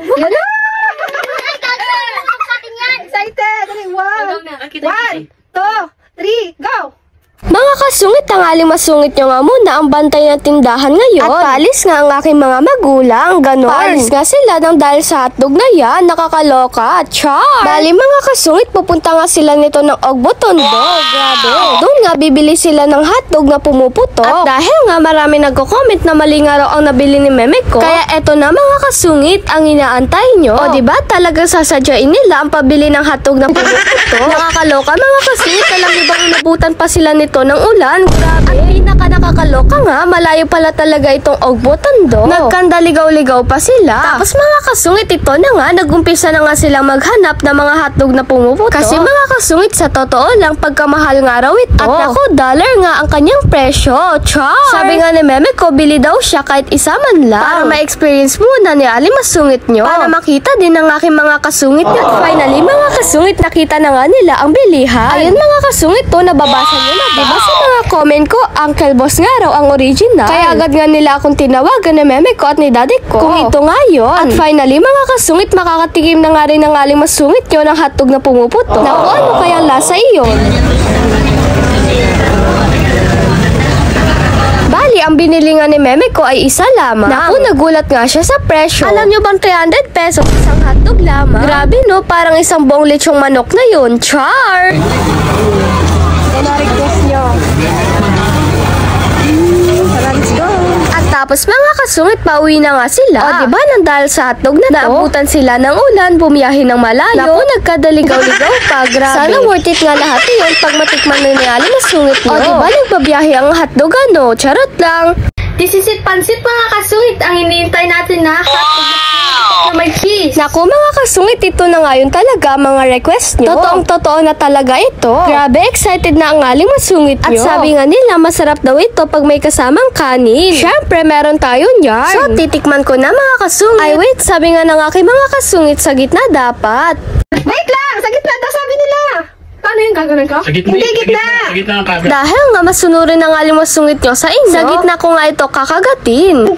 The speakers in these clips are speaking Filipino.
Yan na! Excited! 1, 2, 3, go! Mga kasungit, tanghaling masungit nyo nga muna ang bantay ng tindahan ngayon. At paalis nga ang aking mga magulang, ganon. Paalis nga sila nang dahil sa hotdog na yan, nakakaloka, char! Bali mga kasungit, pupunta nga sila nito ng Ogbotondo, grabe. Doon nga bibili sila ng hotdog na pumuputok. At dahil nga marami nagko-comment na mali nga raw ang nabili ni meme ko, kaya eto na mga kasungit ang inaantay nyo. O diba talagang sasadyain nila ang pabili ng hotdog na pumuputok? Nakakaloka mga kasungit, alam niyo bang inabutan pa sila nito ng ulan? Grabe. Ang pinaka nakakaloka nga, malayo pala talaga itong Ogbotondo. Nagkandaligaw-ligaw pa sila. Tapos mga kasungit, ito na nga, nagumpisa na nga silang maghanap ng mga hotdog na pumuputok. Kasi mga kasungit, sa totoo lang, pagkamahal nga raw ito. At ako, dollar nga ang kanyang presyo. Char! Sabi nga ni meme ko, bili daw siya kahit isa man lang. Para ma-experience muna ni Ali masungit nyo. Para makita din ng aking mga kasungit. At finally, mga kasungit, nakita na nga nila ang bilihan. Ayun mga kasungit, to nababasa nyo na. Diba sa mga comment ko, Uncle Boss nga raw ang original. Kaya agad nga nila akong tinawagan ni meme ko at ni daddy ko. Kung ito nga yun. At finally, mga kasungit, makakatikim na nga rin ng aling masungit nyo ng hotdog na pumuputok. Naku, ano kaya lasa iyon? Bali, ang binili nga ni meme ko ay isa lamang. Naku, nagulat nga siya sa presyo. Alam nyo bang 300 pesos isang hotdog lamang? Grabe no, parang isang buong lechong manok na yun. Char! Na-request nyo. Let's go. At tapos mga kasungit, pauwi na nga sila. O diba, nang dahil sa hotdog na to, naabutan sila ng ulan, bumiyahe ng malayo. Naku, nagkadaligaw-ligaw pa, grabe. Sana worth it nga lahat yun pag matikman na ni Ali masungit nyo. O diba, nagbabiyahe ang hotdog ano? Charot lang. This is it, pansit mga kasungit. Ang hinihintay natin na hotdog na may cheese. Naku mga kasungit, ito na nga yun talaga mga request nyo. Totoong-totoo na talaga ito. Grabe, excited na ang aling masungit nyo. At sabi nga nila, masarap daw ito pag may kasamang kanin. Siyempre, meron tayo niyan. So, titikman ko na mga kasungit. Ay wait, sabi nga ng aking mga kasungit, sa gitna dapat. Wait lang! Sa gitna daw sabi nila! Paano yung gagawin ko? Hindi, gitna! Sa gitna ng camera. Dahil nga masunurin ng aling masungit nyo sa inyo, sa gitna ko nga ito kakagatin.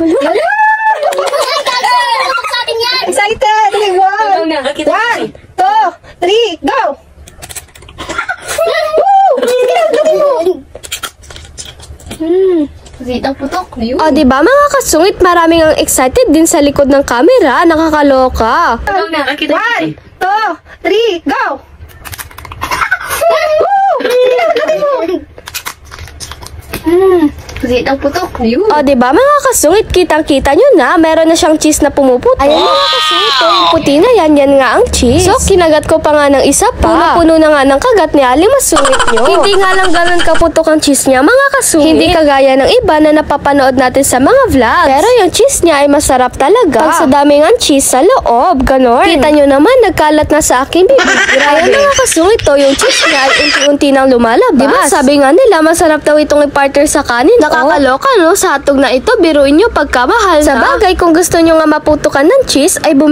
Excited! 1, 2, 3, go! Ang putok. O diba mga kasungit, maraming ang excited din sa likod ng camera. Nakakaloka. 1, 2, 3, go! Ang putok. O diba mga kasungit, kitang-kita nyo na, meron na siyang cheese na pumuputok. Ayun mga kasungit, yung puti na yan, yan nga ang cheese. So, kinagat ko pa nga ng isa pa. Puno na nga ng kagat ni Ali masungit nyo. Hindi nga lang ganun kaputok ang cheese niya, mga kasungit. Hindi kagaya ng iba na napapanood natin sa mga vlogs. Pero yung cheese niya ay masarap talaga. Pag sa dami ng cheese sa loob, ganon. Kita nyo naman, nagkalat na sa aking bibig. Ayun mga kasungit, to, yung cheese niya ay unti-unti nang lumalabas. Diba sabi nga nila, masarap daw itong i-partner sa kanin. Nakakaloka no, sa hotdog na ito, biruin nyo pagkamahal na. Sa bagay, kung gusto nyo nga maputukan ng cheese, ay